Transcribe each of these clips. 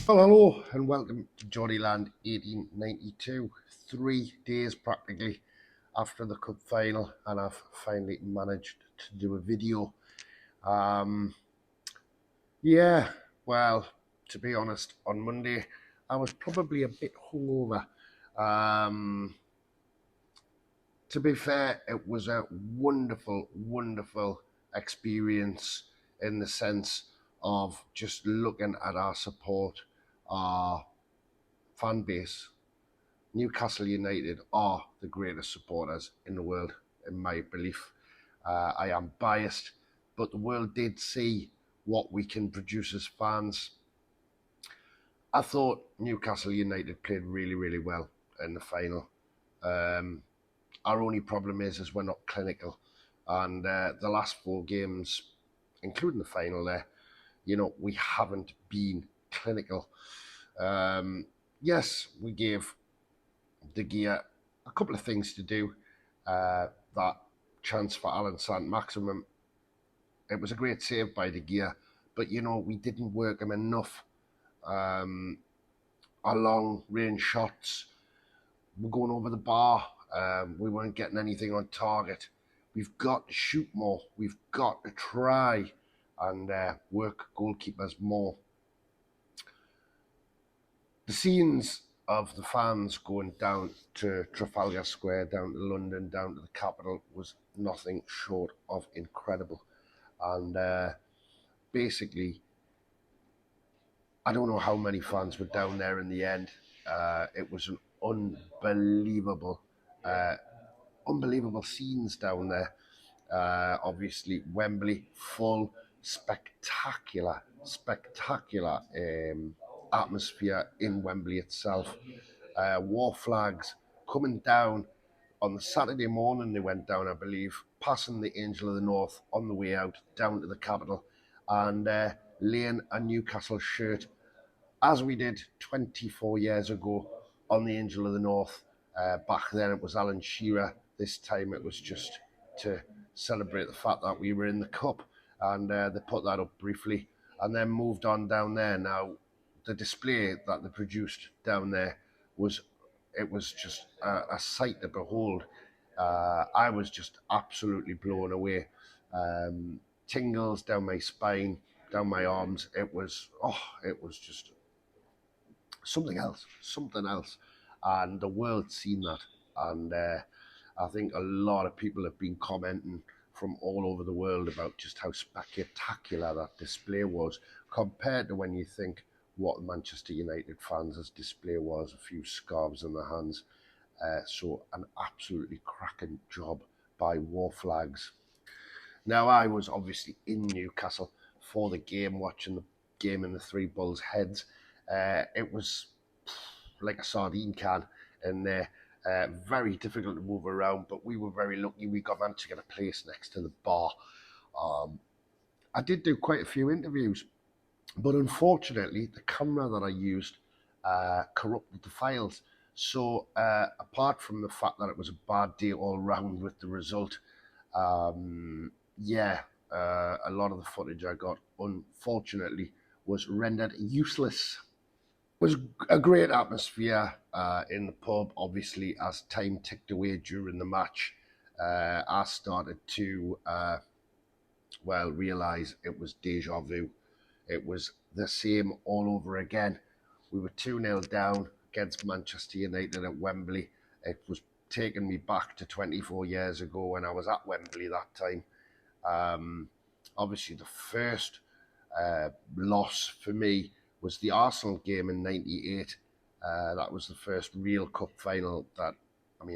Well, hello and welcome to Geordieland 1892. 3 days practically after the cup final, and I've finally managed to do a video. Um, yeah, well, to be honest, on Monday I was probably a bit hungover. Um, to be fair, it was a wonderful, wonderful experience in the sense of just looking at our support, our fan base. Newcastle United are the greatest supporters in the world, in my belief. I am biased, but the world did see what we can produce as fans. I thought Newcastle United played really, really well in the final. Um, our only problem is we're not clinical, and the last 4 games, including the final, there, we haven't been clinical. Yes, we gave Daja a couple of things to do. That chance for Alan Saint-Maximin, it was a great save by Daja, but we didn't work him enough. Our long range shots were going over the bar. We weren't getting anything on target. We've got to shoot more. We've got to try and work goalkeepers more. The scenes of the fans going down to Trafalgar Square, down to London, down to the capital was nothing short of incredible. And basically, I don't know how many fans were down there in the end. It was an unbelievable scenes down there. Obviously, Wembley full, spectacular atmosphere in Wembley itself. War flags coming down on the Saturday morning. They went down, I believe, passing the Angel of the North on the way out down to the capital, and laying a Newcastle shirt, as we did 24 years ago on the Angel of the North. Back then it was Alan Shearer. This time it was just to celebrate the fact that we were in the cup, and they put that up briefly and then moved on down there. Now, the display that they produced down there was just a sight to behold. I was just absolutely blown away. Tingles down my spine, down my arms. It was just something else, and the world's seen that. And I think a lot of people have been commenting from all over the world about just how spectacular that display was, compared to when you think what Manchester United fans' display was, a few scarves in their hands. So an absolutely cracking job by War Flags. Now, I was obviously in Newcastle for the game, watching the game in the Three Bulls heads. It was like a sardine can in there. Very difficult to move around, but we were very lucky. We managed to get a place next to the bar. I did do quite a few interviews, but unfortunately, the camera that I used corrupted the files. So apart from the fact that it was a bad day all round with the result, a lot of the footage I got, unfortunately, was rendered useless. It was a great atmosphere in the pub. Obviously, as time ticked away during the match, I started to realise it was deja vu. It was the same all over again. We were 2-0 down against Manchester United at Wembley. It was taking me back to 24 years ago when I was at Wembley that time. Obviously, the first loss for me was the Arsenal game in '98. That was the first real cup final that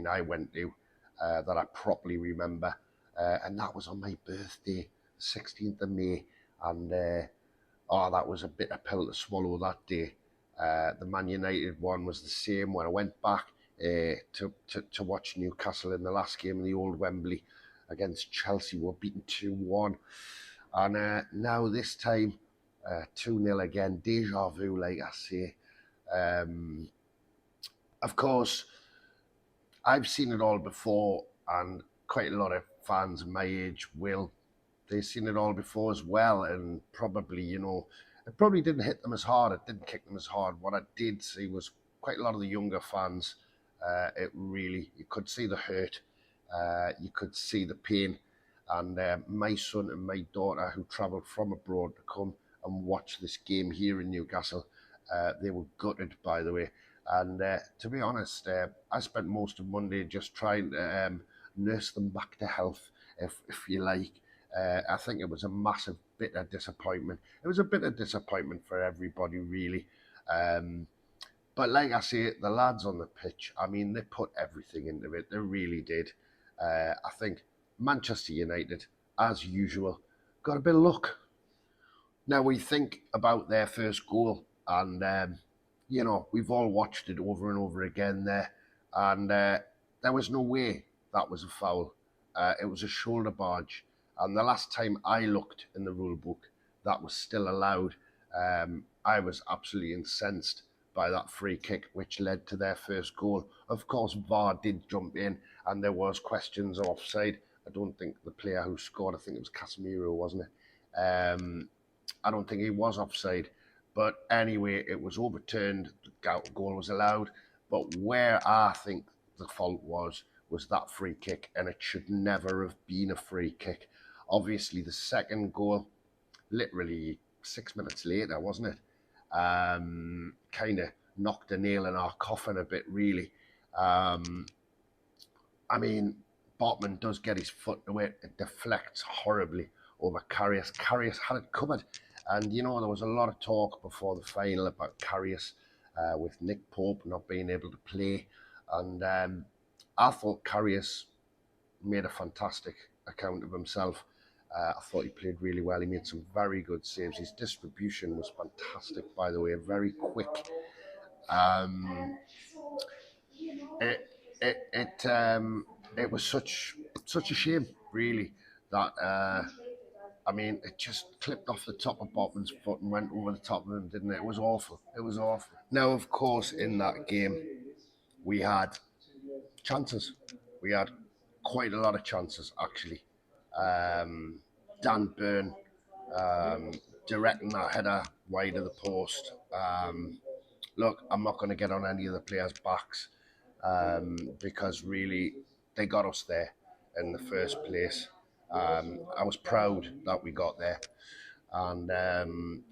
I went to, that I properly remember, and that was on my birthday, 16th of May, and that was a bitter pill to swallow that day. The Man United one was the same. When I went back to watch Newcastle in the last game in the old Wembley against Chelsea, we were beaten 2-1, and now this time 2-0 again. Deja vu, like I say. Of course, I've seen it all before, and quite a lot of fans my age will. They've seen it all before as well, and probably, It probably didn't hit them as hard. It didn't kick them as hard. What I did see was quite a lot of the younger fans. You could see the hurt. You could see the pain. And my son and my daughter, who travelled from abroad to come and watch this game here in Newcastle, they were gutted, by the way. And to be honest, I spent most of Monday just trying to nurse them back to health, if you like. I think it was a massive, bitter disappointment. It was a bitter disappointment for everybody, really. Um, but like I say, the lads on the pitch, I mean, they put everything into it. They really did. I think Manchester United, as usual, got a bit of luck. Now we think about their first goal, and we've all watched it over and over again there, and there was no way that was a foul. It was a shoulder barge, and the last time I looked in the rule book, that was still allowed. I was absolutely incensed by that free kick, which led to their first goal. Of course, VAR did jump in, and there was questions of offside. I don't think the player who scored, I think it was Casemiro, wasn't it? I don't think he was offside. But anyway, it was overturned. The goal was allowed. But where I think the fault was that free kick, and it should never have been a free kick. Obviously, the second goal, literally 6 minutes later, wasn't it? Kind of knocked a nail in our coffin a bit, really. I mean, Botman does get his foot to it. It deflects horribly over Karius. Karius had it covered. And, there was a lot of talk before the final about Karius with Nick Pope not being able to play. And I thought Karius made a fantastic account of himself. I thought he played really well. He made some very good saves. His distribution was fantastic, by the way, very quick. It was such a shame, really, that it just clipped off the top of Botman's foot and went over the top of him, didn't it? It was awful. It was awful. Now, of course, in that game, we had chances. We had quite a lot of chances, actually. Dan Burn directing that header wide of the post. Look, I'm not going to get on any of the players' backs because really they got us there in the first place. I was proud that we got there. And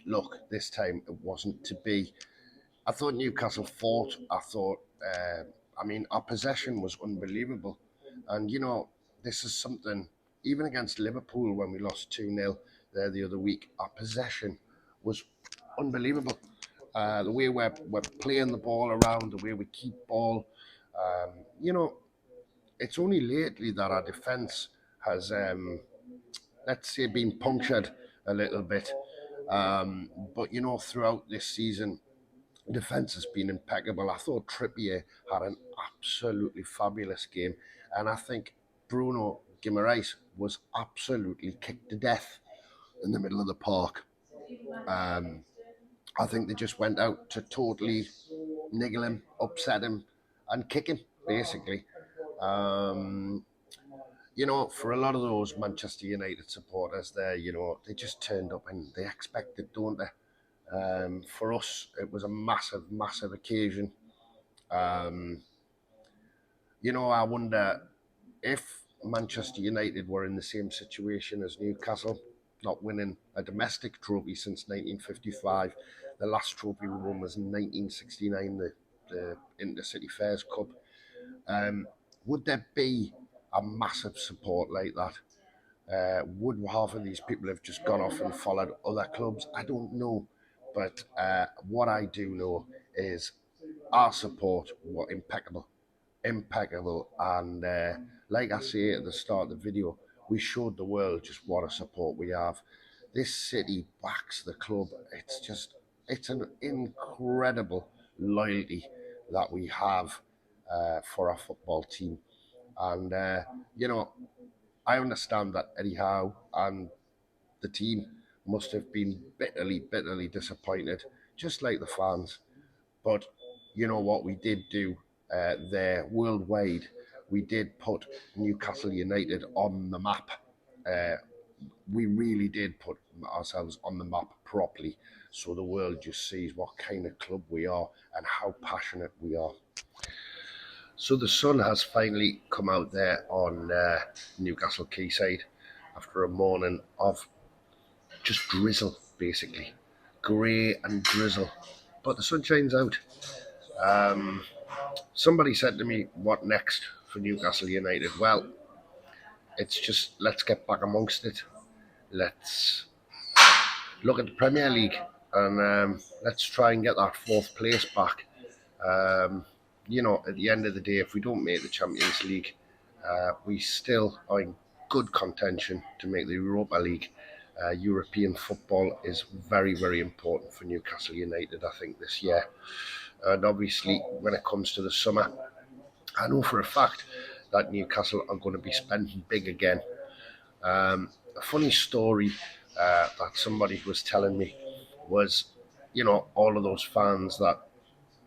look, this time it wasn't to be. I thought Newcastle fought. I thought, our possession was unbelievable. And, this is something, even against Liverpool when we lost 2-0 there the other week, our possession was unbelievable. The way we're playing the ball around, the way we keep ball. It's only lately that our defence has, let's say, been punctured a little bit. But, throughout this season, defence has been impeccable. I thought Trippier had an absolutely fabulous game. And I think Bruno Guimaraes was absolutely kicked to death in the middle of the park. I think they just went out to totally niggle him, upset him, and kick him, basically. For a lot of those Manchester United supporters there, they just turned up and they expected, don't they? For us, it was a massive, massive occasion. I wonder if Manchester United were in the same situation as Newcastle, not winning a domestic trophy since 1955. The last trophy we won was in 1969, the Intercity Fairs Cup. Would there be a massive support like that? Would half of these people have just gone off and followed other clubs? I don't know. But what I do know is our support were impeccable. And like I say at the start of the video, we showed the world just what a support we have. This city backs the club. It's an incredible loyalty that we have for our football team. And, I understand that Eddie Howe and the team must have been bitterly, bitterly disappointed, just like the fans. But you know what we did do there worldwide? We did put Newcastle United on the map. We really did put ourselves on the map properly, so the world just sees what kind of club we are and how passionate we are. So the sun has finally come out there on Newcastle Quayside after a morning of just drizzle, basically. Grey and drizzle. But the sun shines out. Um, Somebody said to me, what next for Newcastle United? Well, it's just let's get back amongst it. Let's look at the Premier League and let's try and get that fourth place back. Um, at the end of the day, if we don't make the Champions League, we still are in good contention to make the Europa League. European football is very, very important for Newcastle United, I think, this year. And obviously, when it comes to the summer, I know for a fact that Newcastle are going to be spending big again. A funny story that somebody was telling me was, all of those fans that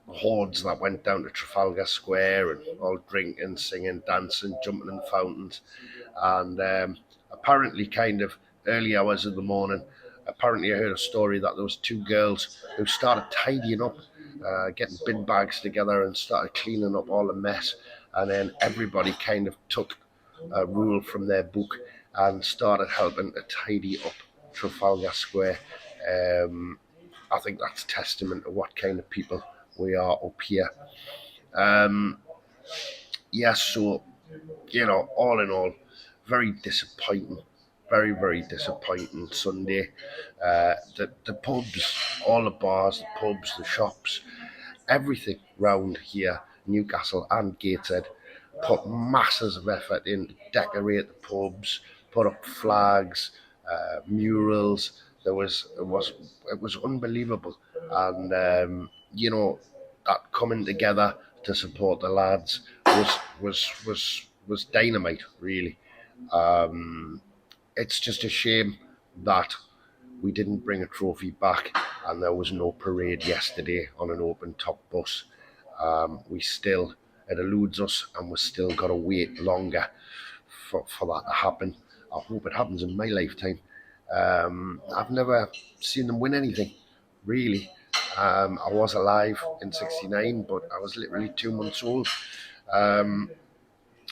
hordes that went down to Trafalgar Square and all drinking, singing, dancing, jumping in fountains. And apparently, kind of early hours of the morning, apparently I heard a story that there was two girls who started tidying up, getting bin bags together and started cleaning up all the mess. And then everybody kind of took a rule from their book and started helping to tidy up Trafalgar Square. I think that's testament to what kind of people we are up here. Yes, so, all in all, very disappointing. Very, very disappointing Sunday. The pubs, all the bars, the pubs, the shops, everything round here, Newcastle and Gateshead, put masses of effort in to decorate the pubs, put up flags, murals. It was unbelievable, and that coming together to support the lads was dynamite, really. It's just a shame that we didn't bring a trophy back and there was no parade yesterday on an open top bus. It eludes us and we've still got to wait longer for that to happen. I hope it happens in my lifetime. I've never seen them win anything, really. I was alive in '69, but I was literally 2 months old. Um,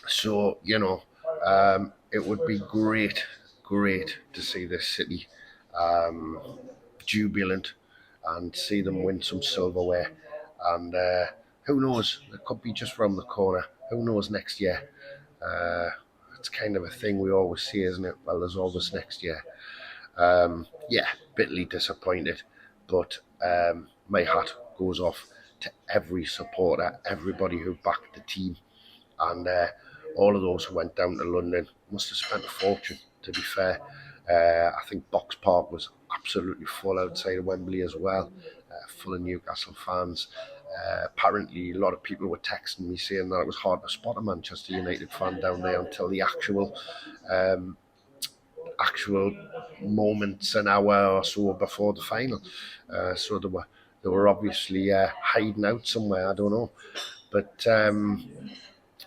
so, it would be great to see this city um, jubilant and see them win some silverware. And who knows, it could be just round the corner. Who knows next year? It's kind of a thing we always see, isn't it? Well, there's always next year. Yeah, bitterly disappointed, but my hat goes off to every supporter, everybody who backed the team, and all of those who went down to London must have spent a fortune, to be fair. I think Box Park was absolutely full outside of Wembley as well, full of Newcastle fans. Apparently, a lot of people were texting me saying that it was hard to spot a Manchester United fan down there until the actual moments, an hour or so before the final. So they were obviously hiding out somewhere. I don't know, but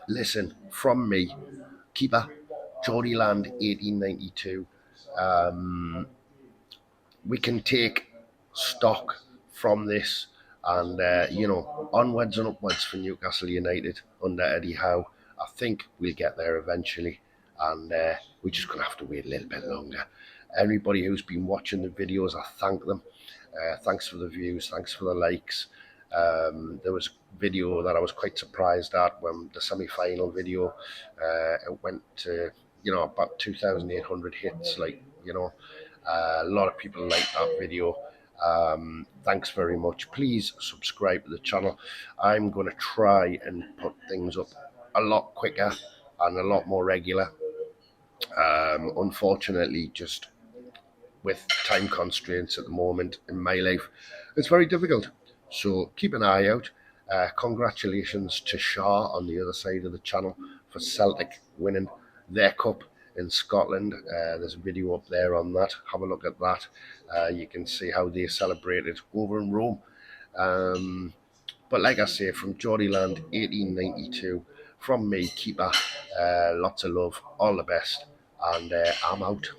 listen, from me, keeper, Geordieland 1892. We can take stock from this and, onwards and upwards for Newcastle United under Eddie Howe. I think we'll get there eventually, and we're just going to have to wait a little bit longer. Everybody who's been watching the videos, I thank them. Thanks for the views, thanks for the likes. There was a video that I was quite surprised at when the semi-final video, it went to, about 2,800 hits, a lot of people liked that video. Thanks very much. Please subscribe to the channel. I'm going to try and put things up a lot quicker and a lot more regular. Unfortunately, just with time constraints at the moment in my life, it's very difficult. So keep an eye out. Congratulations to Shaw on the other side of the channel for Celtic winning their cup in Scotland. There's a video up there on that. Have a look at that. You can see how they celebrated over in Rome. But like I say, from Geordieland 1892, from me, keeper, lots of love, all the best, and I'm out.